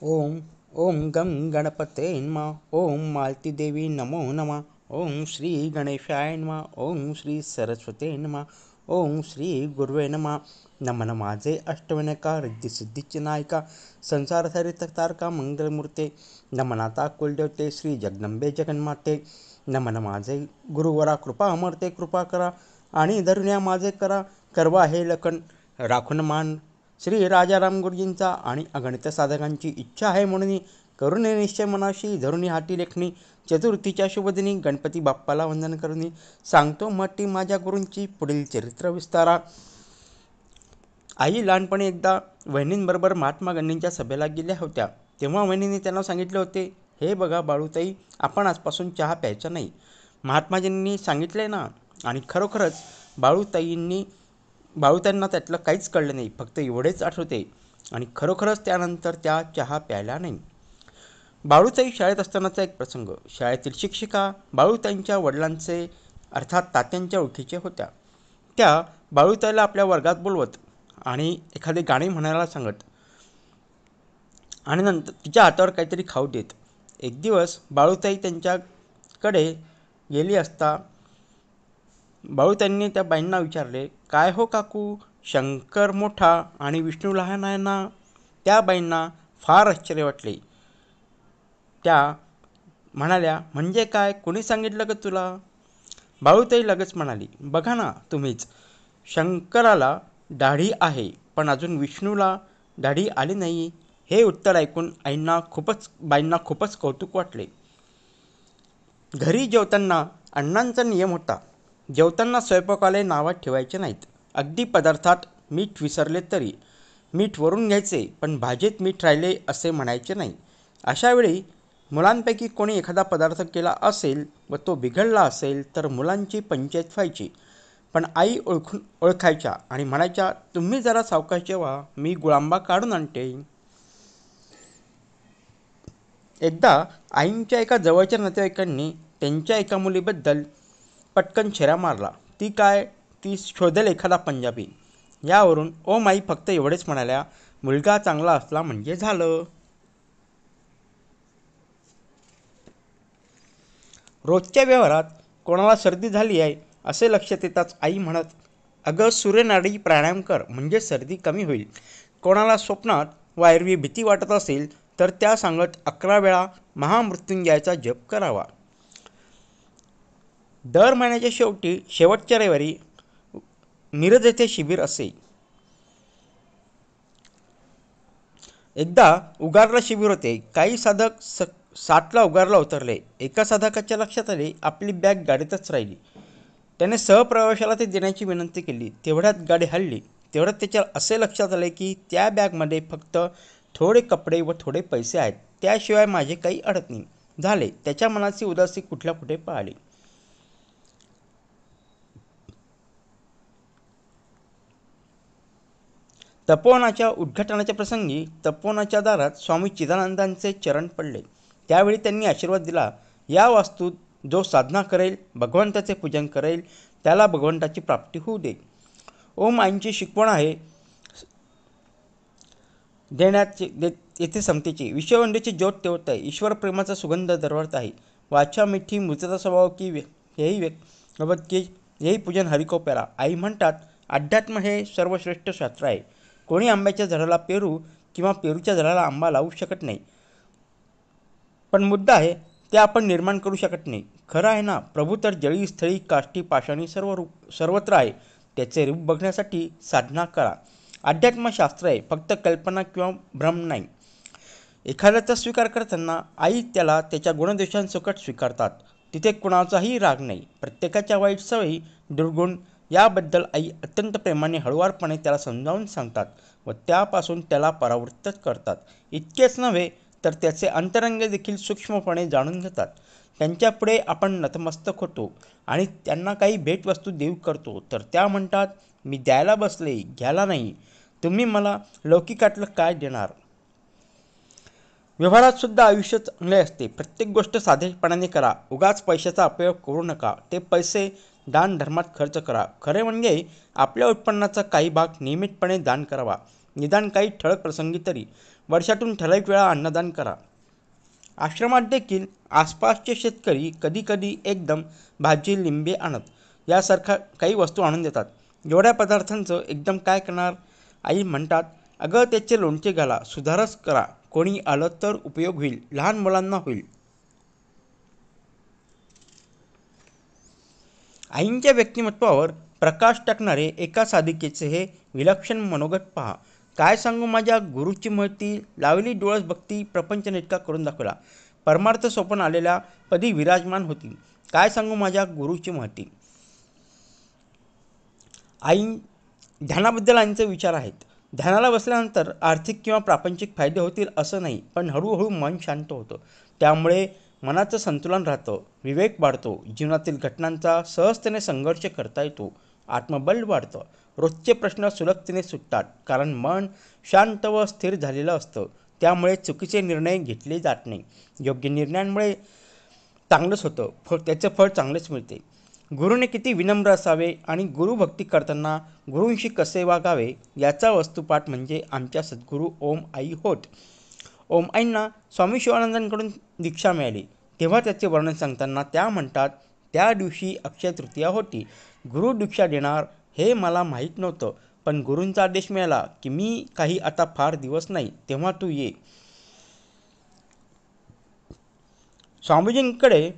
ओम ओम गं गणपते नमः ओम मालती देवी नमो नमः ओम श्री गणेशाय नमः ओम श्री सरस्वते नमः ओम श्री गुरुवे नमः. नमन माझे अष्टविनायका रिद्धिसिद्धीचे नायका संसारसारित तारका मंगलमूर्ते. नमनाता कुलदेवते श्री जगदंबे जगन्माते. नमन माझे गुरुवरा कृपा अमरते कृपा करा आणि धरुण्या माझे करा करवा हे लखन राखून मान. श्री राजाराम गुरुजींचा आणि अगणित साधकांची इच्छा आहे म्हणून करुणे निश्चय मनाशी धरुणी हाती लेखणी. चतुर्थीच्या शुभदिनी गणपती बाप्पाला वंदन करुनी सांगतो मठी माझ्या गुरूंची पुढील चरित्र विस्तारा. आई लहानपणी एकदा वहिनींबरोबर महात्मा गांधींच्या सभेला गेल्या होत्या. तेव्हा वहिनींनी त्यांना सांगितले होते, हे बघा बाळूताई, आपण आजपासून चहा प्यायचा नाही. महात्माजींनी सांगितले ना. आणि खरोखरच बाळूताईंना त्यातलं काहीच कळलं नाही, फक्त एवढेच आठवते. आणि खरोखरच त्यानंतर त्या चहा प्यायला नाही. बाळूताई शाळेत असतानाचा एक प्रसंग. शाळेतील शिक्षिका बाळूताईंच्या वडिलांचे अर्थात तात्यांच्या ओळखीचे होत्या. त्या बाळूताईला आपल्या वर्गात बोलवत आणि एखादे गाणे म्हणायला सांगत आणि नंतर तिच्या हातावर काहीतरी खाऊ देत. एक दिवस बाळूताई त्यांच्याकडे गेली असता बाळूताईंनी त्या बाईंना विचारले, काय हो काकू, शंकर मोठा आणि विष्णू लहान आहे ना? त्या बाईंना फार आश्चर्य वाटले. त्या म्हणाल्या, म्हणजे काय, कोणी सांगितलं का तुला? बाळूताई लगेच म्हणाली, बघा ना तुम्हीच, शंकराला दाढी आहे पण अजून विष्णूला दाढी आली नाही. हे उत्तर ऐकून बाईंना खूपच कौतुक वाटले. घरी जेवताना अण्णांचा नियम होता, जेवताना स्वयंपाकाला नावात ठेवायचे नाहीत. अगदी पदार्थात मीठ विसरले तरी मीठ वरून घ्यायचे, पण भाजीत मीठ राहिले असे म्हणायचे नाही. अशावेळी मुलांपैकी कोणी एखादा पदार्थ केला असेल व तो बिघडला असेल तर मुलांची पंचायत व्हायची. पण आई ओळखायच्या आणि म्हणायच्या, तुम्ही जरा सावकाश जेवा, मी गुळांबा काढून आणते. एकदा आईंच्या एका जवळच्या नातेवाईकांनी त्यांच्या एका मुलीबद्दल पटकन छेरा मारला. ती काय, ती शोधेल एखादा पंजाबी. यावरून ओम आई फक्त एवढेच म्हणाल्या, मुलगा चांगला असला म्हणजे झालं. रोजच्या व्यवहारात कोणाला सर्दी झाली आहे असे लक्षात येताच आई म्हणत, अगं सूर्यनाडी प्राणायाम कर म्हणजे सर्दी कमी होईल. कोणाला स्वप्नात वायरवी भीती वाटत असेल तर त्या सांगत 11 वेळा महामृत्युंजयाचा जप करावा. दर महिन्याच्या शेवटच्या रविवारी मिरज येथे शिबिर असे. एकदा उगारला शिबिर होते. काही साधक 7ला उगारला उतरले. एका साधकाच्या लक्षात आले आपली बॅग गाडीतच राहिली. त्याने सहप्रवाशाला ते देण्याची विनंती केली. तेवढ्यात गाडी हलली. तेवढ्यात त्याच्या असे लक्षात आले की त्या बॅगमध्ये फक्त थोडे कपडे व थोडे पैसे आहेत, त्याशिवाय माझे काही अडत नाही. झाले. त्याच्या मनाची उदासी कुठल्या कुठे पळाली. तपोवनाच्या उद्घाटनाच्या प्रसंगी तपोवनाच्या दारात स्वामी चिदानंदांचे चरण पडले. त्यावेळी त्यांनी आशीर्वाद दिला, या वास्तूत जो साधना करेल, भगवंताचे पूजन करेल, त्याला भगवंताची प्राप्ती होऊ दे. ओम आईंची शिकवण आहे येथे समतेची. विश्ववंदेची ज्योत तेवत आहे. ईश्वर प्रेमाचा सुगंध दरवळत आहे. वाचा मिठी मृतचा स्वभाव की यही पूजन हरिको प्यारा. आई म्हणतात, अध्यात्म हे सर्वश्रेष्ठ शास्त्र आहे. कोणी आंब्याच्या झाडाला पेरू किंवा पेरूच्या झाडाला आंबा लावू शकत नाही, पण मुद्दा आहे ते आपण निर्माण करू शकत नाही. खरं आहे ना, प्रभू तर जळी स्थळी काष्टी पाषाणी सर्वत्र आहे. त्याचे रूप बघण्यासाठी साधना करा. अध्यात्मशास्त्र आहे, फक्त कल्पना किंवा भ्रम नाही. एखाद्याचा स्वीकार करताना आई त्याला त्याच्या गुणदोषांसकट स्वीकारतात. तिथे कुणाचाही राग नाही. प्रत्येकाच्या वाईट सवयी, दुर्गुण याबद्दल आई अत्यंत प्रेमाने हळुवारपणे त्याला समजावून सांगतात व त्यापासून त्याला परावृत्त करतात. इतकेच नव्हे तर त्याचे अंतरंग देखील सूक्ष्मपणे जाणून घेतात. त्यांच्यापुढे आपण नतमस्तक होतो आणि त्यांना काही भेटवस्तू देऊ करतो तर त्या म्हणतात, मी द्यायला बसले, घ्यायला नाही. तुम्ही मला लौकिकातलं काय देणार? व्यवहारात सुद्धा आयुष्य चांगले असते. प्रत्येक गोष्ट साधेपणाने करा. उगाच पैशाचा अपयोग करू नका. ते पैसे दान धर्मात खर्च करा. खरे म्हणजे आपल्या उत्पन्नाचा काही भाग नियमितपणे दान करावा. निदान काही ठळक प्रसंगी तरी वर्षातून ठराविक वेळा अन्नदान करा. आश्रमात देखील आसपासचे शेतकरी कधीकधी एकदम भाजी लिंबे आणत यासारखा काही वस्तू आणून देतात. एवढ्या पदार्थांचं एकदम काय करणार? आई म्हणतात, अगं त्याचे लोणचे घाला, सुधारस करा, कोणी आलं तर उपयोग होईल, लहान मुलांना होईल. आईंच्या व्यक्तिमत्वावर प्रकाश टाकणारे एका साधिकेचे हे विलक्षण मनोगत पहा. काय सांगू माझ्या गुरुची महती, लावली डोळस भक्ती, प्रपंच नेटका करून दाखवला. परमार्थ सोपन आलेल्या पदी विराजमान होती. काय सांगू माझ्या गुरुची महती. आई ध्यानाबद्दल आईंचे विचार आहेत. ध्यानाला बसल्यानंतर आर्थिक किंवा प्रापंचिक फायदे होतील असं नाही, पण हळूहळू मन शांत होतं. त्यामुळे मनाचं संतुलन राहतं, विवेक वाढतो, जीवनातील घटनांचा सहजतेने संघर्ष करता येतो, आत्मबल वाढतं, रोजचे प्रश्न सुलभतेने सुटतात, कारण मन शांत व स्थिर झालेलं असतं. त्यामुळे चुकीचे निर्णय घेतले जात नाही. योग्य निर्णयांमुळे चांगलंच होतं, त्याचं फळ चांगलेच मिळते. गुरुने किती विनम्र असावे आणि गुरुभक्ती करताना गुरूंशी कसे वागावे याचा वस्तुपाठ म्हणजे आमच्या सद्गुरू ओम आई होत. ओम आईंना स्वामी शिवानंदांकडून दीक्षा मिळाली. तेव्हा त्याचे वर्णन सांगताना त्या म्हणतात, त्या दिवशी अक्षय तृतीया होती. गुरु दीक्षा देणार हे मला माहीत नव्हतं, पण गुरूंचा आदेश मिळाला की मी काही आता फार दिवस नाही, तेव्हा तू ये. स्वामीजींकडे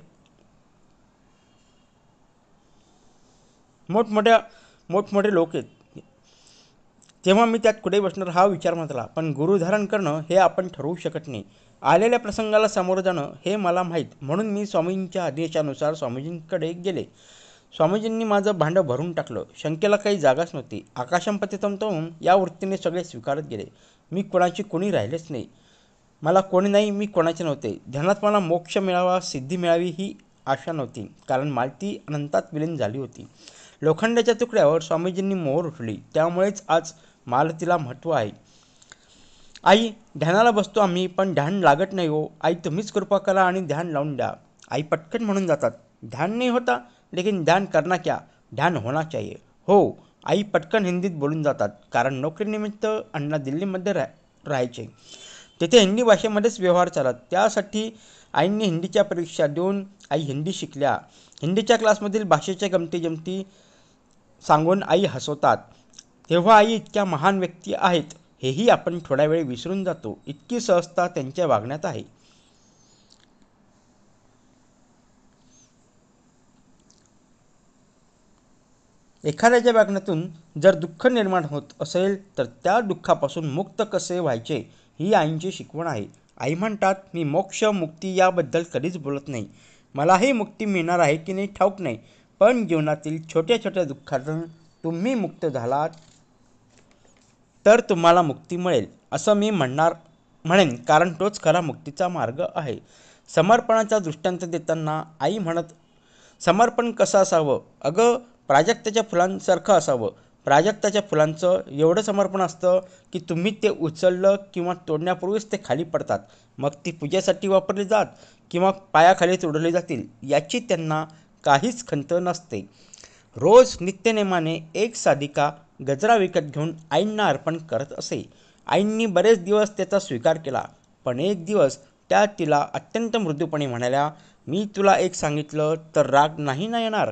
मोठमोठे लोक आहेत, तेव्हा मी त्यात कुठे बसणार हा विचार मात्र. पण गुरु धारण करणं हे आपण ठरवू शकत नाही. आलेल्या प्रसंगाला सामोरं जाणं हे मला माहीत, म्हणून मी स्वामींच्या आदेशानुसार स्वामीजींकडे गेले. स्वामीजींनी माझं भांडं भरून टाकलं. शंकेला काही जागाच नव्हती. आकाशं पतितं तवं या वृत्तीने सगळे स्वीकारत गेले. मी कोणाची कोणी राहिलेच नाही. मला कोणी नाही, मी कोणाचे नव्हते. ध्यानात मला मोक्ष मिळावा, सिद्धी मिळावी ही आशा नव्हती, कारण मालती अनंतात विलीन झाली होती. लोखंडाच्या तुकड्यावर स्वामीजींनी मोहर उठली. त्यामुळेच आज मालतीला महत्त्व आहे. आई, ध्यानाला बसतो आम्ही, पण ध्यान लागत नाही हो. आई, तुम्हीच कृपा करा आणि ध्यान लावून द्या. आई पटकन म्हणून जातात, ध्यान नाही होता, लेकिन ध्यान करना क्या, ध्यान होना चाहिए. हो, आई पटकन हिंदीत बोलून जातात, कारण नोकरीनिमित्त अण्णा दिल्लीमध्ये राहायचे. तेथे हिंदी भाषेमध्येच व्यवहार चालत. त्यासाठी आईंनी हिंदीच्या परीक्षा देऊन आई हिंदी शिकल्या. हिंदीच्या क्लासमधील भाषेच्या गमती जमती सांगून आई हसवतात. तेव्हा आई इतक्या महान व्यक्ती आहेत हेही आपण थोडा वेळ विसरून जातो. इतकी सहजता त्यांच्या वागण्यात आहे. एखाद्याच्या वागण्यातून जर दुःख निर्माण होत असेल तर त्या दुःखापासून मुक्त कसे व्हायचे ही आईंची शिकवण आहे. आई म्हणतात, मी मोक्ष मुक्ती याबद्दल कधीच बोलत नाही. मलाही मुक्ती मिळणार आहे की नाही ठाऊक नाही, पण जीवनातील छोट्या छोट्या दुःखातून तुम्ही मुक्त झालात तर तुम्हाला मुक्ती मिळेल असं मी म्हणेन, कारण तोच खरा मुक्तीचा मार्ग आहे. समर्पणाचा दृष्टांत देताना आई म्हणत, समर्पण कसं असावं? अगं, प्राजक्ताच्या फुलांसारखं असावं. प्राजक्ताच्या फुलांचं एवढं समर्पण असतं की तुम्ही ते उचललं किंवा तोडण्यापूर्वीच ते खाली पडतात. मग ती पूजेसाठी वापरली जात किंवा पायाखाली तोडली जातील याची त्यांना काहीच खंत नसते. रोज नित्यनेमाने एक साधिका गजरा विकत घेऊन आईंना अर्पण करत असे. आईंनी बरेच दिवस त्याचा स्वीकार केला, पण एक दिवस त्या तिला अत्यंत मृदूपणे म्हणाल्या, मी तुला एक सांगितलं तर राग नाही ना येणार?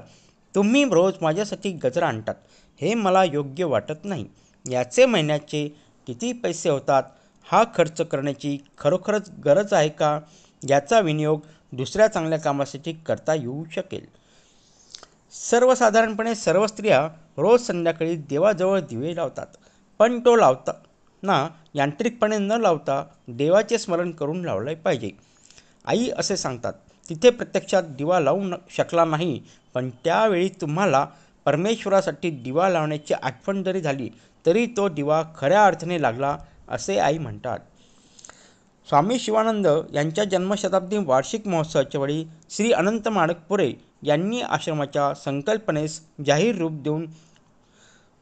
तुम्ही रोज माझ्यासाठी गजरा आणतात, हे मला योग्य वाटत नाही. याचे महिन्याचे किती पैसे होतात? हा खर्च करण्याची खरोखरच गरज आहे का? याचा विनियोग दुसऱ्या चांगल्या कामासाठी करता येऊ शकेल. सर्वसाधारणपणे सर्व स्त्रिया रोज संध्याकाळी देवाजवळ दिवे लावतात, पण तो लावताना यांत्रिकपणे न लावता देवाचे स्मरण करून लावले पाहिजे. आई असे सांगतात, तिथे प्रत्यक्षात दिवा लावू शकला नाही, पण त्यावेळी तुम्हाला परमेश्वरासाठी दिवा लावण्याची आठवण जरी झाली तरी तो दिवा खऱ्या अर्थाने लागला असे आई म्हणतात. स्वामी शिवानंद यांच्या जन्मशताब्दी वार्षिक महोत्सवाच्या वेळी श्री अनंत माणकपुरे यांनी आश्रमाच्या संकल्पनेस जाहीर रूप देऊन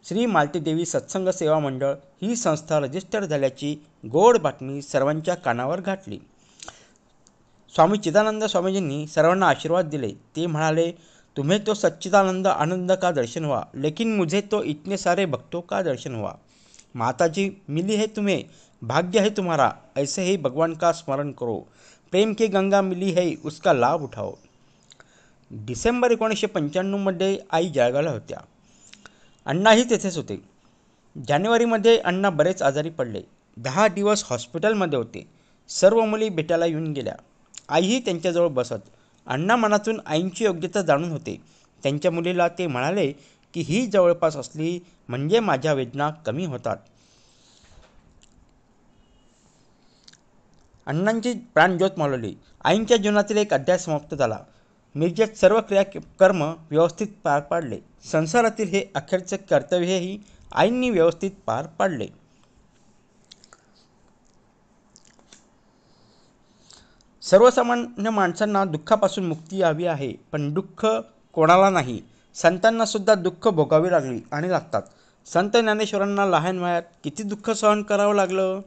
श्री मालतीदेवी सत्संग सेवा मंडळ ही संस्था रजिस्टर झाल्याची गोड बातमी सर्वांच्या कानावर घातली. स्वामी चिदानंद स्वामीजींनी सर्वांना आशीर्वाद दिले. ते म्हणाले, तुम्हें तो सच्चिदानंद आनंद का दर्शन हुआ, लेकिन मुझे तो इतने सारे भक्तों का दर्शन हुआ. माताजी मिली है तुम्हें, भाग्य है तुम्हारा, ऐसे ही भगवान का स्मरण करो, प्रेम की गंगा मिली है उसका लाभ उठाओ. डिसेंबर 1995मध्ये आई जळगावला होत्या. अण्णाही तेथेच होते. जानेवारीमध्ये अण्णा बरेच आजारी पडले. 10 दिवस हॉस्पिटलमध्ये होते. सर्व मुली भेटायला येऊन गेल्या. आईही त्यांच्याजवळ बसत. अण्णा मनातून आईंची योग्यता जाणून होते. त्यांच्या मुलीला ते म्हणाले की ही जवळपास असली म्हणजे माझ्या वेदना कमी होतात. अण्णांची प्राणज्योत मालवली. आईंच्या जीवनातील एक अध्याय समाप्त झाला. मिरजेत सर्व कर्म व्यवस्थित पार पाडले. संसारातील हे अखेरचे कर्तव्यही आईंनी व्यवस्थित पार पाडले. सर्वसामान्य माणसांना दुःखापासून मुक्ती हवी आहे, पण दुःख कोणाला नाही. संतांना सुद्धा दुःख भोगावी लागली आणि लागतात. संत ज्ञानेश्वरांना लहान वयात किती दुःख सहन करावं लागलं.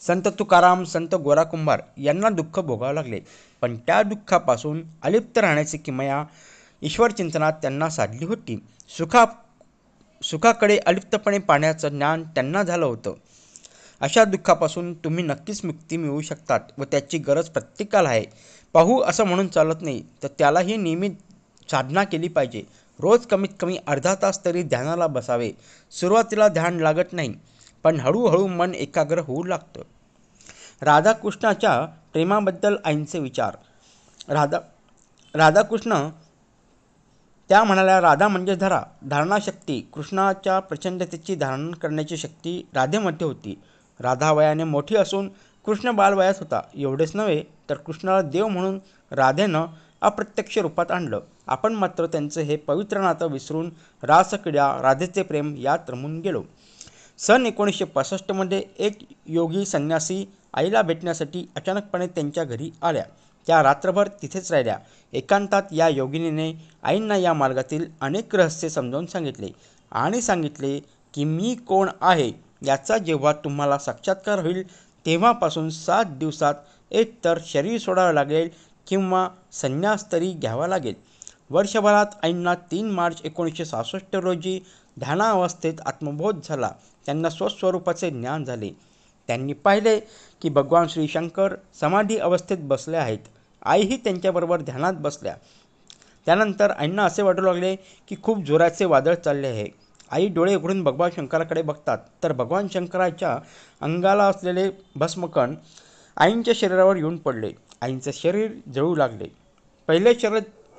संत तुकाराम, संत गोरा कुंभार यांना दुःख भोगावं लागले, पण त्या दुःखापासून अलिप्त राहण्याची किमया ईश्वरचिंतनात त्यांना साधली होती. सुखाकडे अलिप्तपणे पाहण्याचं ज्ञान त्यांना झालं होतं. अशा दुःखापासून तुम्ही नक्कीच मुक्ती मिळवू शकतात व त्याची गरज प्रत्येकाला आहे. पाहू असं म्हणून चालत नाही, तर त्यालाही नियमित साधना केली पाहिजे. रोज कमीत कमी अर्धा तास तरी ध्यानाला बसावे. सुरुवातीला ध्यान लागत नाही, पण हळूहळू मन एकाग्र होऊ लागतं. राधाकृष्णाच्या प्रेमाबद्दल आईंचे विचार. राधाकृष्ण त्या म्हणाल्या, राधा म्हणजे धरा, धारणाशक्ती. कृष्णाच्या प्रचंडतेची धारण करण्याची शक्ती राधेमध्ये होती. राधा वयाने मोठी असून कृष्ण बालवयात होता. एवढेच नव्हे तर कृष्णाला देव म्हणून राधेनं अप्रत्यक्ष रूपात आणलं. आपण मात्र त्यांचं हे पवित्र नातं विसरून रासक्रीडा, राधेचे प्रेम यात रमून गेलो. सन 1965मध्ये एक योगी संन्यासी आईला भेटण्यासाठी अचानकपणे त्यांच्या घरी आल्या. त्या रात्रभर तिथेच राहिल्या. एकांतात या योगिनीने आईंना या मार्गातील अनेक रहस्य समजावून सांगितले आणि सांगितले की मी कोण आहे याचा जेव्हा तुम्हाला साक्षात्कार होईल तेव्हापासून 7 दिवसात एकतर शरीर सोडावं लागेल किंवा संन्यास तरी घ्यावा लागेल. वर्षभरात आईंना 3 मार्च 1966 रोजी ध्यानावस्थेत आत्मबोध झाला. त्यांना स्वस्वरूपाचे ज्ञान झाले. त्यांनी पाहिले की भगवान श्री शंकर समाधी अवस्थेत बसले आहेत. आईही त्यांच्याबरोबर ध्यानात बसल्या. त्यानंतर आईंना असे वाटू लागले की खूप जोराचे वादळ चालले आहे. आई डोळे उघडून भगवान शंकराकडे बघतात तर भगवान शंकराच्या अंगाला असलेले भस्मकण आईंच्या शरीरावर येऊन पडले. आईंचे शरीर जळू लागले. पहिले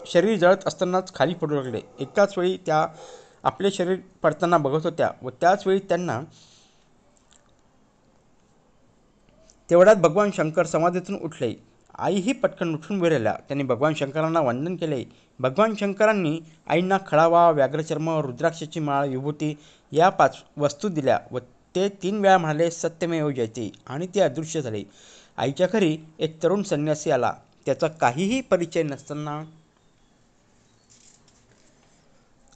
शरीर जळत असतानाच खाली पडू लागले. एकाच वेळी त्या आपले शरीर पडताना बघत होत्या व त्याच वेळी त्यांना तेवढ्यात भगवान शंकर समाधीतून उठले. आईही पटकन उठून उभे राहिल्या. त्यांनी भगवान शंकरांना वंदन केले. भगवान शंकरांनी आईंना खडावा, व्याघ्रचर्म, रुद्राक्षाची माळ, विभूती या 5 वस्तू दिल्या व ते 3 वेळा म्हणाले सत्यमेव जयते आणि ते अदृश्य झाले. आईच्या घरी एक तरुण संन्यासी आला. त्याचा काहीही परिचय नसताना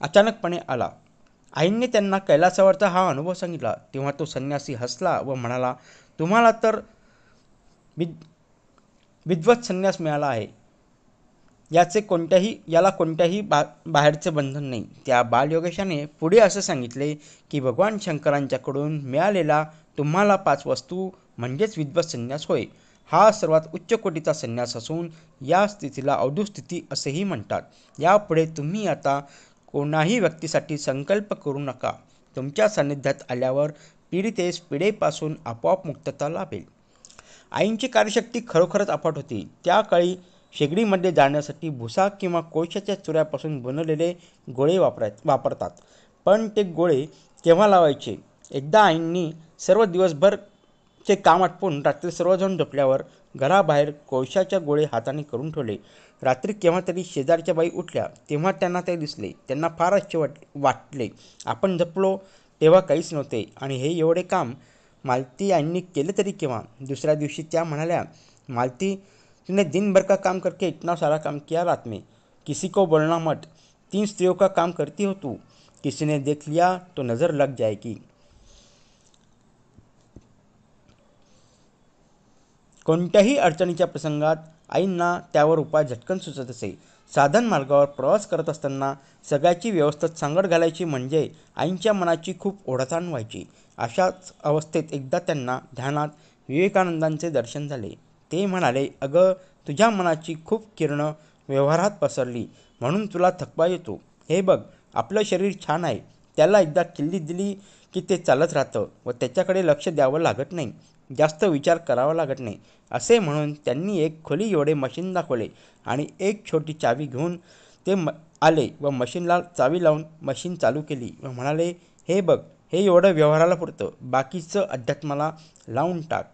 अचानकपणे आला. आईंनी त्यांना कैलासावरचा हा अनुभव सांगितला. तेव्हा तो संन्यासी हसला व म्हणाला, तुम्हाला तर विद्वत संन्यास मिळाला आहे. याला कोणत्याही बाहेरचे बंधन नाही. त्या बालयोगेशाने पुढे असं सांगितले की भगवान शंकरांच्याकडून मिळालेला तुम्हाला 5 वस्तू म्हणजेच विद्वत संन्यास होय. हा सर्वात उच्च कोटीचा संन्यास असून या स्थितीला अवधूत स्थिती असेही म्हणतात. यापुढे तुम्ही आता कोणाही व्यक्तीसाठी संकल्प करू नका. तुमच्या सान्निध्यात आल्यावर पीडितेस पीडेपासून आपोआप मुक्तता लाभेल. आईंची कार्यशक्ती खरोखरच अफाट होती. त्या काळी शेगडीमध्ये जाळण्यासाठी भुसा किंवा कोळशाच्या चुऱ्यापासून बनवलेले गोळे वापरतात. पण ते गोळे केव्हा लावायचे? एकदा आईंनी सर्व दिवसभरचे काम आटपून रात्री सर्वजण झोपल्यावर घराबाहेर कोळशाचे गोळे हाताने करून ठेवले. रात्री केव्हा तरी शेजारच्या बाई उठल्या तेव्हा त्यांना ते दिसले. त्यांना फार आश्चर्य वाटले. आपण झोपलो तेव्हा काहीच नव्हते आणि हे एवढे काम मालती आईंनी केले तरी केव्हा? दुसऱ्या दिवशी त्या म्हणाल्या, मालती, तूने दिन भर का काम करके इतना सारा काम किया रात में. किसी को बोलना मत. 3 स्त्रियों का काम करती हो तू. किसी ने देख लिया तो नज़र लग जाएगी. कोणत्याही अडचणीच्या प्रसंगात आईंना त्यावर उपाय झटकन सुचत असे. साधन मार्गावर प्रवास करत असताना सगळ्याची व्यवस्थेत सांगड घालायची म्हणजे आईंच्या मनाची खूप ओढाताण व्हायची. अशाच अवस्थेत एकदा त्यांना ध्यानात विवेकानंदांचे दर्शन झाले. ते म्हणाले, अगं, तुझ्या मनाची खूप किरणं व्यवहारात पसरली म्हणून तुला थकवा येतो. हे बघ, आपलं शरीर छान आहे, त्याला एकदा किल्ली दिली की ते चालत राहतं व त्याच्याकडे लक्ष द्यावं लागत नाही, जास्त विचार करावा लागत नाही. असे म्हणून त्यांनी एक खोली एवढे मशीन दाखवले आणि एक छोटी चावी घेऊन ते आले व मशीनला चावी लावून मशीन चालू केली व म्हणाले, हे बघ, हे एवढं व्यवहाराला पुरतं, बाकीचं अध्यात्माला लावून टाक.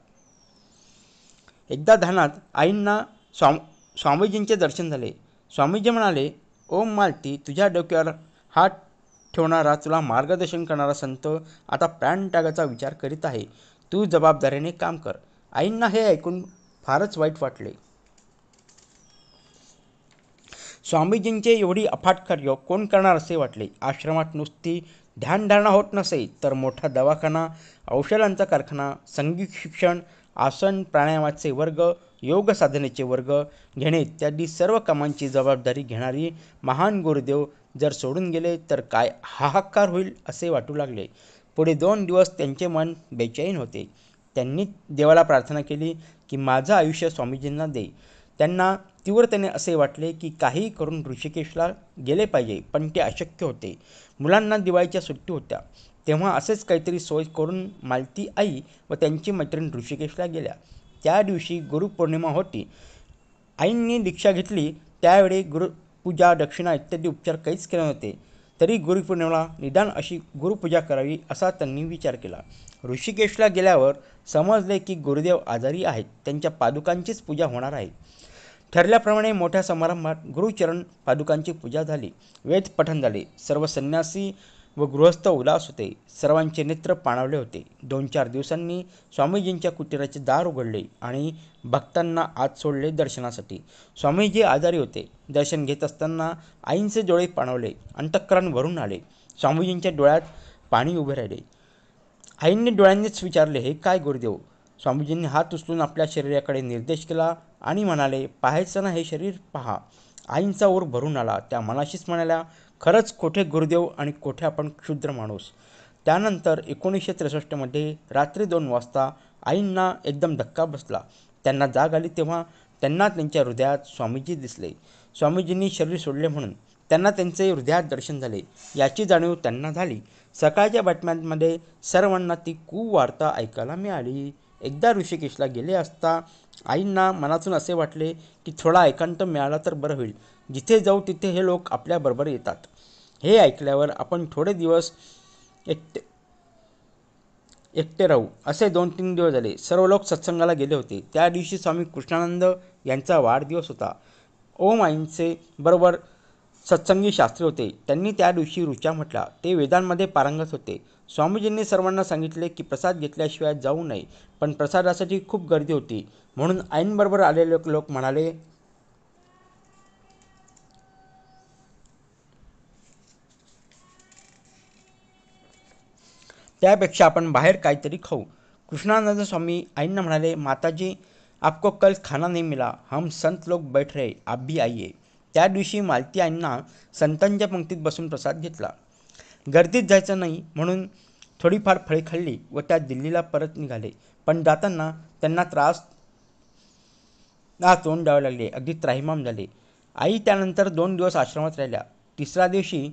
एकदा ध्यानात आईंना स्वामीजींचे दर्शन झाले. स्वामीजी म्हणाले, ओम मालती, तुझ्या डोक्यावर हात ठेवणारा, तुला मार्गदर्शन करणारा संत आता प्राण त्यागाचा विचार करीत आहे. तू जबाबदारीने काम कर. आईंना हे ऐकून फारच वाईट वाटले. स्वामीजींचे एवढी अफाट कार्य कोण करणार असे वाटले. आश्रमात नुसती ध्यानधारणा होत नसे, तर मोठा दवाखाना, औषधांचा कारखाना, संगीत शिक्षण, आसन प्राणायामाचे वर्ग, योग साधनेचे वर्ग घेणे इत्यादी सर्व कामांची जबाबदारी घेणारी महान गुरुदेव जर सोडून गेले तर काय हाहाकार होईल असे वाटू लागले. पुढे 2 दिवस त्यांचे मन बेचैन होते. त्यांनी देवाला प्रार्थना केली की माझं आयुष्य स्वामीजींना दे. त्यांना तीव्रतेने असे वाटले की काहीही करून ऋषिकेशला गेले पाहिजे, पण ते अशक्य होते. मुलांना दिवाळीच्या सुट्टी होत्या. तेव्हा असेच काहीतरी सोय करून मालती आई व त्यांची मैत्रीण ऋषिकेशला गेल्या. त्या दिवशी गुरुपौर्णिमा होती. आईंनी दीक्षा घेतली त्यावेळी गुरुपूजा, दक्षिणा इत्यादी उपचार काहीच केले नव्हते. तरी गुरुपौर्णिमेला निदान अशी गुरुपूजा करावी असा त्यांनी विचार केला. ऋषिकेशला गेल्यावर समजले की गुरुदेव आजारी आहेत, त्यांच्या पादुकांचीच पूजा होणार आहे. ठरल्याप्रमाणे मोठ्या समारंभात गुरुचरण पादुकांची पूजा झाली. वेद पठण झाले. सर्व संन्यासी व गृहस्थ उदास होते. सर्वांचे नेत्र पाणावले होते. 2-4 दिवसांनी स्वामीजींच्या कुटीराचे दार उघडले आणि भक्तांना आत सोडले दर्शनासाठी. स्वामीजी आजारी होते. दर्शन घेत असताना आईंचे डोळे पाणावले. अंतःकरण भरून आले. स्वामीजींच्या डोळ्यात पाणी उभे राहिले. आईंनी डोळ्यांनीच विचारले, हे काय गुरुदेव? स्वामीजींनी हात उचलून आपल्या शरीराकडे निर्देश केला आणि म्हणाले, पाहायचं ना हे शरीर, पहा. आईंचा ऊर भरून आला. त्या मनाशीच म्हणाल्या, खरंच कोठे गुरुदेव आणि कोठे आपण क्षुद्र माणूस. त्यानंतर 1963 रात्री 2 वाजता आईंना एकदम धक्का बसला. त्यांना जाग आली तेव्हा त्यांना त्यांच्या हृदयात स्वामीजी दिसले. स्वामीजींनी शरीर सोडले म्हणून त्यांना त्यांचे हृदयात दर्शन झाले याची जाणीव त्यांना झाली. सकाळच्या बातम्यांमध्ये सर्वांना ती कुवार्ता ऐकायला मिळाली. एकदा ऋषिकेशला गेले असता आईंना मनातून असे वाटले की थोडा एकांत मिळाला तर बरं होईल. जिथे जाऊ तिथे हे लोक आपल्याबरोबर येतात. हे ऐकल्यावर आपण थोडे दिवस एकटे राहू. असे 2-3 दिवस झाले. सर्व लोक सत्संगाला गेले होते. त्या दिवशी स्वामी कृष्णानंद यांचा वाढदिवस होता. ओम आईंचे बरोबर सत्संगी शास्त्री होते. त्यांनी त्या दिवशी ऋचा म्हटला. ते वेदांमध्ये पारंगत होते. स्वामीजींनी सर्वांना सांगितले की प्रसाद घेतल्याशिवाय जाऊ नये, पण प्रसादासाठी खूप गर्दी होती म्हणून आईंबरोबर आलेले लोक म्हणाले, त्यापेक्षा आपण बाहेर काहीतरी खाऊ. कृष्णानंद स्वामी आईंना म्हणाले, माताजी, आपको कल खाना नहीं मिला, हम संत लोग बैठ रहे, आप भी आइए. त्या दिवशी मालती आईंना संतांच्या पंक्तीत बसून प्रसाद घेतला. गर्दीत जायचं नाही म्हणून थोडीफार फळे खाल्ली व त्या दिल्लीला परत निघाले. पण जाताना त्यांना तोंड द्यावे लागले. अगदी त्राहिमाम झाले. आई त्यानंतर 2 दिवस आश्रमात राहिल्या. 3ऱ्या दिवशी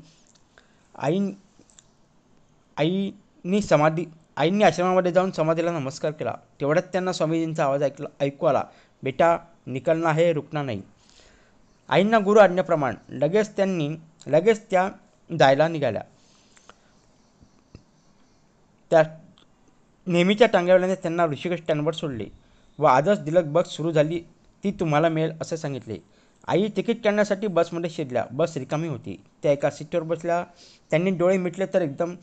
आईंनी आश्रमामध्ये जाऊन समाधीला नमस्कार केला. तेवढ्यात त्यांना स्वामीजींचा आवाज ऐकू आला, बेटा, निकलना है, रुकना नहीं. आईंना गुरु आज्ञेप्रमाणे लगेच त्या जायला निघाल्या. त्या नेहमीच्या टांग्यावाल्याने त्यांना ऋषिकेश स्टँडवर सोडले व आजच दिलक बस सुरू झाली, ती तुम्हाला मिळेल असे सांगितले. आई तिकीट काढण्यासाठी बसमध्ये शिरल्या. बस रिकामी होती. त्या एका सीटवर बसल्या. त्यांनी डोळे मिटले तर एकदम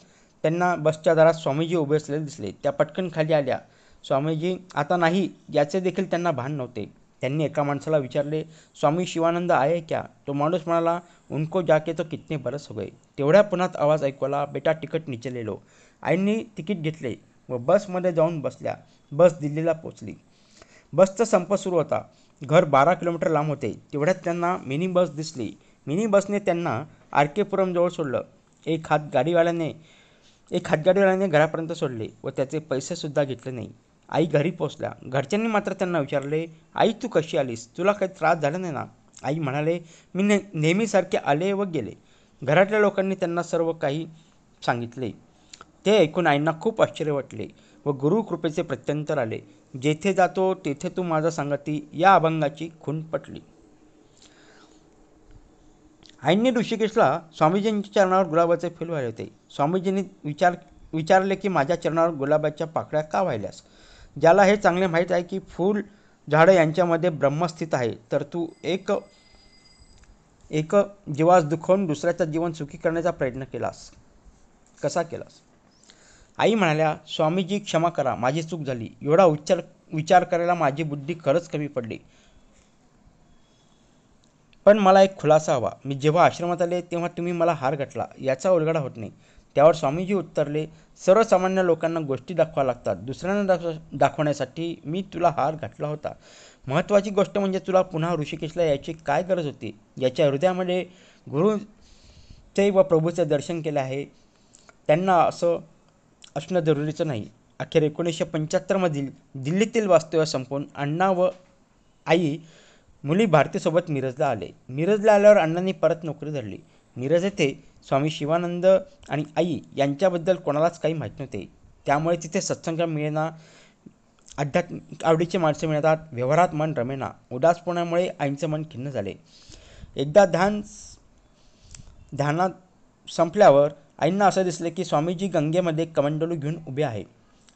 त्यांना बसच्या दारात स्वामीजी उभे असलेले दिसले. त्या पटकन खाली आल्या. स्वामीजी आता नाही याचे देखील त्यांना भान नव्हते. त्यांनी एका माणसाला विचारले, स्वामी शिवानंद आहे क्या? तो माणूस म्हणाला, उनको जाके तो कितने बरस हो गए. तेवढ्या पुन्हा आवाज ऐकू आला, बेटा, तिकीट नीचे ले लो. आईंनी तिकीट घेतले व बसमध्ये जाऊन बसल्या. बस दिल्लीला पोचली. बसचा संप सुरू होता. घर 12 किलोमीटर लांब होते. तेवढ्यात त्यांना मिनी बस दिसली. मिनी बसने त्यांना आर के पुरमजवळ सोडलं. एक हातगाडीवाल्याने घरापर्यंत सोडले व त्याचे पैसेसुद्धा घेतले नाही. आई घरी पोचल्या. घरच्यांनी मात्र त्यांना विचारले, आई तू कशी आलीस? तुला काही त्रास झाला नाही ना? आई म्हणाले, मी नेहमीसारखे आले व गेले. घरातल्या लोकांनी त्यांना सर्व काही सांगितले. ते ऐकून आईंना खूप आश्चर्य वाटले व गुरुकृपेचे प्रत्यंतर आले. जेथे जातो तेथे तू माझा सांगती या अभंगाची खूण पटली. आईंनी ऋषिकेशला स्वामीजींच्या चरणावर गुलाबाचे फूल वाहिले होते. स्वामीजींनी विचारले की माझ्या चरणावर गुलाबाच्या पाकळ्या का वाहिल्यास? ज्याला हे चांगले माहीत आहे की फूल झाडं यांच्यामध्ये ब्रह्म स्थित आहे, तर तू एक जीवास दुखवून दुसऱ्याचं जीवन सुखी करण्याचा प्रयत्न केलास, कसा केलास? आई म्हणाल्या, स्वामीजी क्षमा करा, माझी चूक झाली. एवढा विचार करायला माझी बुद्धी खरंच कमी पडली. पण मला एक खुलासा हवा. मी जेव्हा आश्रमात आले तेव्हा तुम्ही मला हार घातला, याचा उलगडा होत नाही. त्यावर स्वामीजी उत्तरले, सर्वसामान्य लोकांना गोष्टी दाखवा लागतात. दुसऱ्यांना दाखवण्यासाठी मी तुला हार घातला होता. महत्त्वाची गोष्ट म्हणजे तुला पुन्हा ऋषिकेशला यायची काय गरज होती? याच्या हृदयामध्ये गुरुचे व प्रभूचे दर्शन केले आहे, त्यांना असं असणं जरुरीचं नाही. अखेर 1975मधील दिल्लीतील वास्तव्य संपवून अण्णा व आई मुली भारतीसोबत मिरजला आले. मिरजला आल्यावर अण्णांनी परत नोकरी धरली. मिरज येथे स्वामी शिवानंद आणि आई यांच्याबद्दल कोणालाच काही माहीत नव्हते. त्यामुळे तिथे सत्संग मिळेना, आध्यात्मिक आवडीचे माणसे मिळतात, व्यवहारात मन रमेना. उदासपणामुळे आईंचे मन खिन्न झाले. एकदा ध्यानात संपल्यावर आईंना असं दिसले की स्वामीजी गंगेमध्ये कमंडलू घेऊन उभे आहे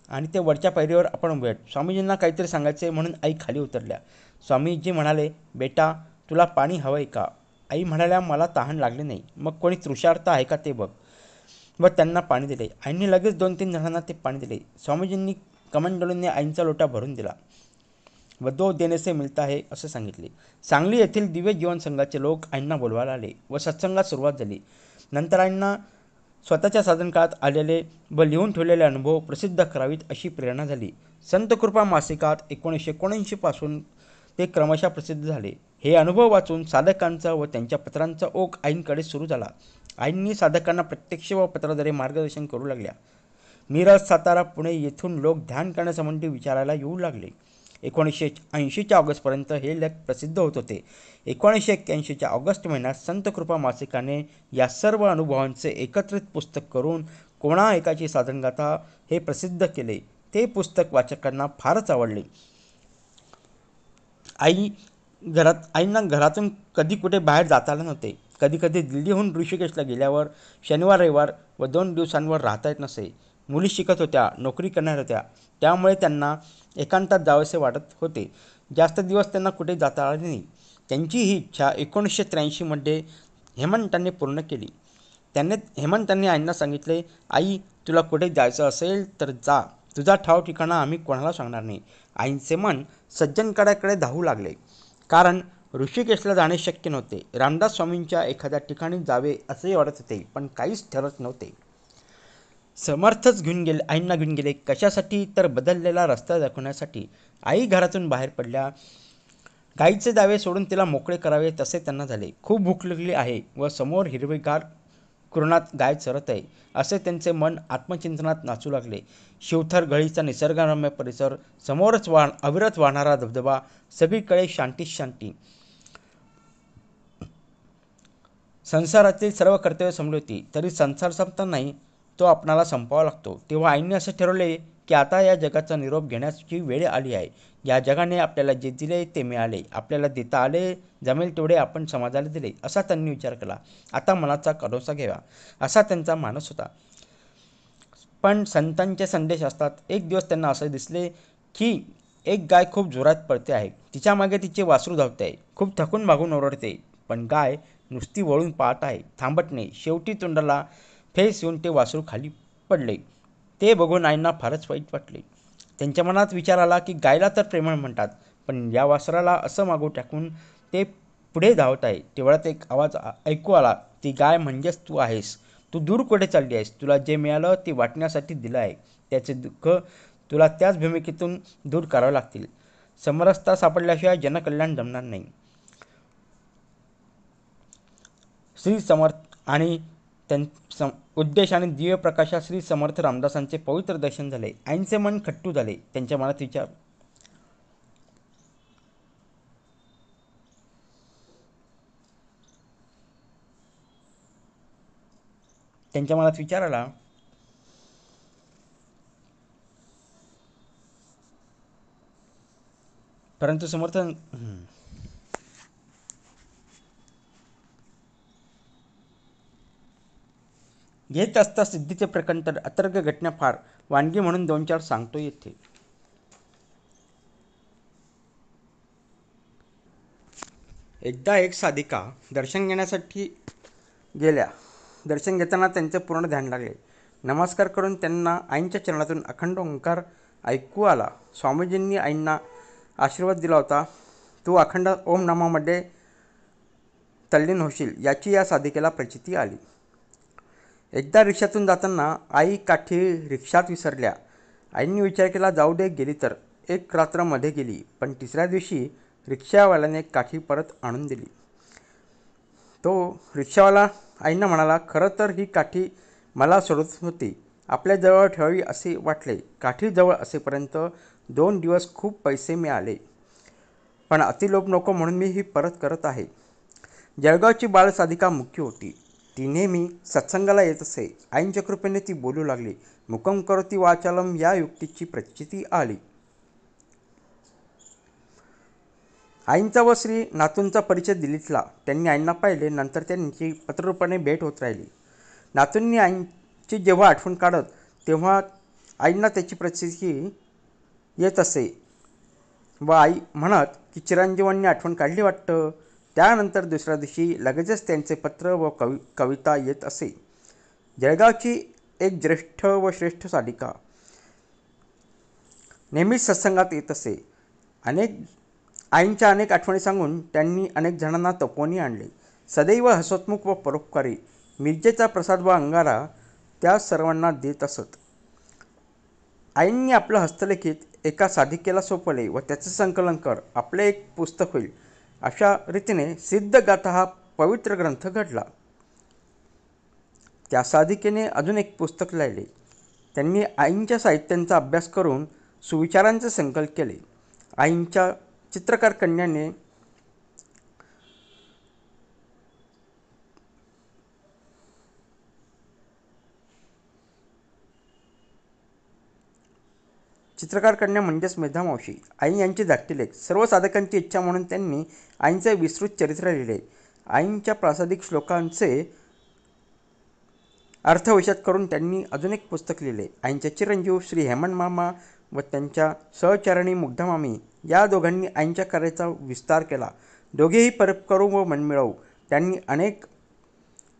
आणि ते वरच्या पायरीवर आपण उभे आहेत. स्वामीजींना काहीतरी सांगायचे म्हणून आई खाली उतरल्या. स्वामीजी म्हणाले, बेटा तुला पाणी हवं आहे का? आई म्हणाल्या, मला तहान लागली नाही. मग कोणी तृषार्त आहे का ते बघ. व त्यांना पाणी दिले. आईंनी लगेच 2-3 जणांना ते पाणी दिले. स्वामीजींनी कमंडलूंनी आईंचा लोटा भरून दिला व दो देने से मिळता है असे सांगितले. सांगली येथील दिव्य जीवन संघाचे लोक आईंना बोलवायला आले व सत्संगात सुरुवात झाली. नंतर आईंना स्वतःच्या साधनकाळात आलेले व लिहून ठेवलेले अनुभव प्रसिद्ध करावीत अशी प्रेरणा झाली. संतकृपा मासिकात 1979 पासून ते क्रमशः प्रसिद्ध झाले. हे अनुभव वाचून साधकांचा व त्यांच्या पत्रांचा ओघ आईंकडे सुरू झाला. आईंनी साधकांना प्रत्यक्ष व पत्राद्वारे मार्गदर्शन करू लागल्या. मिरज, सातारा, पुणे येथून लोक ध्यान करण्यासंबंधी विचारायला येऊ लागले. 1980च्या ऑगस्टपर्यंत हे लेख प्रसिद्ध होत होते. 1981च्या ऑगस्ट महिन्यात संतकृपा मासिकाने या सर्व अनुभवांचे एकत्रित पुस्तक करून कोणा एकाची साधनगाथा हे प्रसिद्ध केले. ते पुस्तक वाचकांना फारच आवडले. आईंना घरातून कधी कुठे बाहेर जाता आलं नव्हते. कधी कधी दिल्लीहून ऋषिकेशला गेल्यावर शनिवार रविवार व 2 दिवसांवर राहता येत नसे. मुली शिकत होत्या, नोकरी करणार होत्या, त्यामुळे त्यांना एकांतात जावेसे वाटत होते. जास्त दिवस त्यांना कुठे जाता आले नाही. त्यांची ही इच्छा 1983मध्ये हेमंतांनी पूर्ण केली. हेमंतांनी आईंना सांगितले, आई तुला कुठे जायचं असेल तर जा, तुझा ठाव ठिकाणा आम्ही कोणाला सांगणार नाही. आईंचे मन सज्जनकडाकडे धावू लागले, कारण ऋषिकेशला जाणे शक्य नव्हते. रामदास स्वामींच्या एखाद्या ठिकाणी जावे असेही वाटत होते, पण काहीच ठरत नव्हते. समर्थच आईंना घेऊन गेले. कशासाठी? तर बदललेला रस्ता दाखवण्यासाठी. आई घरातून बाहेर पडल्या. गाईचे दावे सोडून तिला मोकळे करावे तसे त्यांना झाले. खूप भूक लागली आहे व समोर हिरवेगार कुरणात गाय चरत आहे असे त्यांचे मन आत्मचिंतनात नाचू लागले. शिवथर गळीचा निसर्गरम्य परिसर, समोरच अविरत वाहणारा धबधबा, सगळीकडे शांतीच शांती. संसारातील सर्व कर्तव्य संपली होती, तरी संसार संपता नाही, तो आपणाला संपवावा लागतो. तेव्हा आईंनी असे ठरवले की आता या जगाचा निरोप घेण्याची वेळ आली आहे. या जगाने आपल्याला जे दिले ते मिळाले, आपल्याला देता आले, जमेल तेवढे आपण समाजाला दिले, असा त्यांनी विचार केला. आता मनाचा करोसा घ्यावा असा त्यांचा मानस होता. पण संतांचे संदेश असतात. एक दिवस त्यांना असे दिसले की एक गाय खूप जोरात पळते आहे. तिच्या मागे तिचे वासरू धावते आहे. खूप थकून भागून ओरडते, पण गाय नुसती वळून पाहत आहे, थांबत नाही. शेवटी तोंडाला फेस येऊन ते वासरू खाली पडले. ते बघून आईंना फारच वाईट वाटले. त्यांच्या मनात विचार आला की गायला तर प्रेमळ म्हणतात, पण या वासराला असं मागू टाकून ते पुढे धावत आहे. तेवढ्यात एक आवाज ऐकू आला, ती गाय म्हणजेच तू आहेस. तू दूर कुठे चालली आहेस? तुला जे मिळालं ते वाटण्यासाठी दिलं आहे. त्याचे दुःख तुला त्याच भूमिकेतून दूर करावे लागतील. समरसता सापडल्याशिवाय जनकल्याण जमणार नाही. श्री समर्थ आणि उद्देशाने दिव्य प्रकाशात श्री समर्थ रामदासांचे पवित्र दर्शन झाले. आईंचे मन खट्टू झाले. त्यांच्या मनात विचार आला, परंतु समर्थ घेत असता सिद्धीचे प्रकंतर अतर्क घटना फार वानगी म्हणून 2-4 सांगतो येथे. एकदा एक साधिका दर्शन घेण्यासाठी गेल्या. दर्शन घेताना त्यांचे पूर्ण ध्यान लागले. नमस्कार करून त्यांना आईंच्या चरणातून अखंड ओंकार ऐकू आला. स्वामीजींनी आईंना आशीर्वाद दिला होता, तू अखंड ओम नामामध्ये तल्लीन होशील याची या साधिकेला प्रचिती आली. एकदा रिक्षातून जाताना आई काठी रिक्षात विसरल्या. आईंनी विचार केला, जाऊ दे, गेली तर. एक रात्र मध्ये गेली, पण तिसऱ्या दिवशी रिक्षावाल्याने काठी परत आणून दिली. तो रिक्षावाला आईंना म्हणाला, खरं तर ही काठी मला सोडत होती, आपल्या जवळ ठेवावी असे वाटले. काठी जवळ असेपर्यंत 2 दिवस खूप पैसे मिळाले, पण अतिलोभ नको म्हणून मी ही परत करत आहे. जळगावची बालसाधिका मुख्य होती. ती नेहमी सत्संगाला येत असे. आईंच्या कृपेने ती बोलू लागली. मुकम करोती वाचालम या युक्तीची प्रचिती आली. आईंचा व श्री नातूंचा परिचय दिल्लीतला. त्यांनी आईंना पाहिले. नंतर त्यांची पत्ररूपाने भेट होत राहिली. नातूंनी आईंची जेव्हा आठवण काढत तेव्हा आईंना त्याची प्रचिती येत असे व आई म्हणत की चिरंजीवांनी आठवण काढली वाटतं. त्यानंतर दुसऱ्या दिवशी लगेचच त्यांचे पत्र व कविता येत असे. जळगावची एक ज्येष्ठ व श्रेष्ठ साधिका नेहमीच सत्संगात येत असे. आईंच्या अनेक आठवणी सांगून त्यांनी अनेक जणांना तपोवनी आणले. सदैव हसतमुख व परोपकारी. मिरजेचा प्रसाद व अंगारा त्या सर्वांना देत असत. आईंनी आपलं हस्तलिखित एका साधिकेला सोपवले व त्याचे संकलन कर, आपले एक पुस्तक होईल, अशा रीतीने सिद्धगाथा हा पवित्र ग्रंथ घडला. त्या साधिकेने अजून एक पुस्तक लिहिले. त्यांनी आईंच्या साहित्यांचा अभ्यास करून सुविचारांचे संकलन केले. आईंच्या चित्रकार कन्याने चित्रकार कन्या म्हणजेच मेधामावशी आई यांची धाकटी लेक. सर्व साधकांची इच्छा म्हणून त्यांनी आईंचे विस्तृत चरित्र लिहिले. आईंच्या प्रासादिक श्लोकांचे अर्थविशद करून त्यांनी अजून एक पुस्तक लिहिले. आईंचे चिरंजीव श्री हेमंत मामा व त्यांच्या सहचरणी मुग्धामामी या दोघांनी आईंच्या कार्याचा विस्तार केला. दोघेही परोपकारू व मनमिळावू. त्यांनी अनेक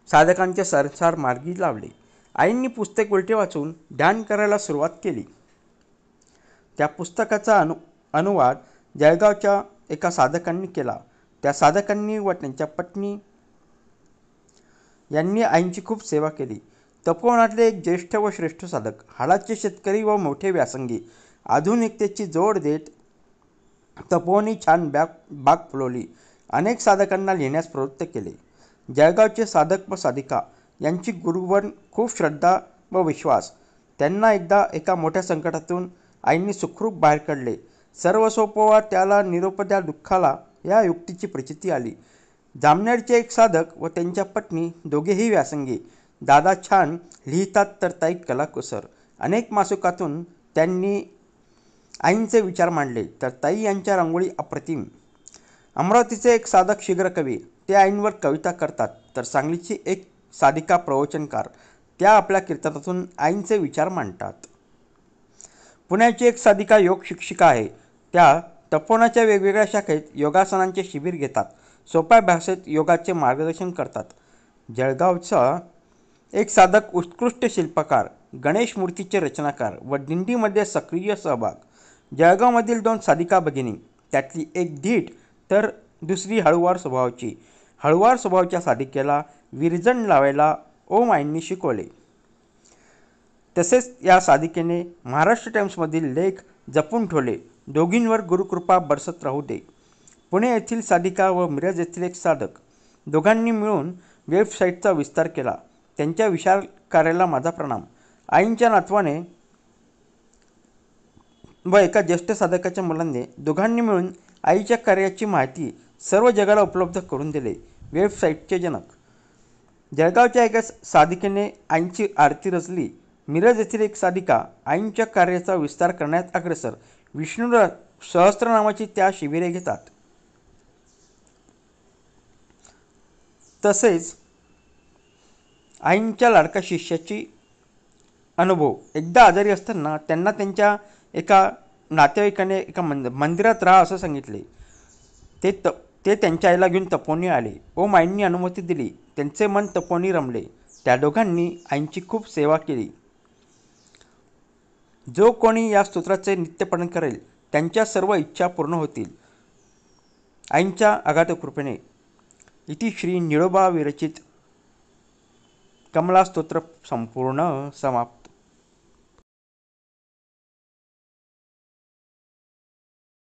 साधकांचे संसार मार्गी लावले. आईंनी पुस्तक उलटे वाचून ध्यान करायला सुरुवात केली. त्या पुस्तकाचा अनुवाद जळगावच्या एका साधकांनी केला. त्या साधकांनी व त्यांच्या पत्नी यांनी आईंची खूप सेवा केली. तपोवनातले एक ज्येष्ठ व श्रेष्ठ साधक, हाडाचे शेतकरी व मोठे व्यासंगी, आधुनिकतेची जोड देत तपोवनी छान बाग फुलवली. अनेक साधकांना लिहिण्यास प्रवृत्त केले. जळगावचे साधक व साधिका यांची गुरुवर खूप श्रद्धा व विश्वास. त्यांना एकदा एका मोठ्या संकटातून आईंनी सुखरूप बाहेर काढले. सर्व सोपवा त्याला निरोप द्या दुःखाला या युक्तीची प्रचिती आली. जामनेरचे एक साधक व त्यांच्या पत्नी दोघेही व्यासंगी. दादा छान लिहितात तर ताई कलाकुसर. अनेक मासिकातून त्यांनी आईंचे विचार मांडले तर ताई यांच्या रांगोळी अप्रतिम. अमरावतीचे एक साधक शीघ्र कवी, ते आईंवर कविता करतात. तर सांगलीची एक साधिका प्रवचनकार, त्या आपल्या कीर्तनातून आईंचे विचार मांडतात. पुण्याची एक साधिका योग शिक्षिका आहे. त्या तपोवनाच्या वेगवेगळ्या शाखेत योगासनांचे शिबिर घेतात. सोप्या भाषेत योगाचे मार्गदर्शन करतात. जळगावचा एक साधक उत्कृष्ट शिल्पकार, गणेश मूर्तीचे रचनाकार व दिंडीमध्ये सक्रिय सहभाग. जळगावमधील 2 साधिका भगिनी, त्यातली एक धीट तर दुसरी हळुवार स्वभावाची. हळुवार स्वभावाच्या साधिकेला विरजण लावायला ओम आईंनी शिकवले. तसेच या साधिकेने महाराष्ट्र टाइम्समधील लेख जपून ठेवले. दोघींवर गुरुकृपा बरसत राहू दे. पुणे येथील साधिका व मिरज येथील एक साधक दोघांनी मिळून वेबसाईटचा विस्तार केला. त्यांच्या विशाल कार्याला माझा प्रणाम. आईंच्या नातवाने व एका ज्येष्ठ साधकाच्या मुलाने दोघांनी मिळून आईच्या कार्याची माहिती सर्व जगाला उपलब्ध करून दिले. वेबसाईटचे जनक. जळगावच्या एका साधिकेने आईंची आरती रचली. मिरज येथील एक साधिका आईंच्या कार्याचा विस्तार करण्यात अग्रेसर. विष्णू सहस्त्रनामाची त्या शिबिरे घेतात. तसेच आईंच्या लाडका शिष्याची अनुभव. एकदा आजारी असताना त्यांना त्यांच्या एका नातेवाईकाने एका मंदिरात राहा असं सांगितले. ते त्यांच्या आईला घेऊन तपोवनी आले व माईंनी अनुमती दिली. त्यांचे मन तपोवनी रमले. त्या दोघांनी आईंची खूप सेवा केली. जो कोणी या स्तोत्राचे नित्यपठण करेल त्यांच्या सर्व इच्छा पूर्ण होतील आईंच्या अगाध कृपेने. इति श्री निळोबा विरचित कमला स्तोत्र संपूर्ण समाप्त.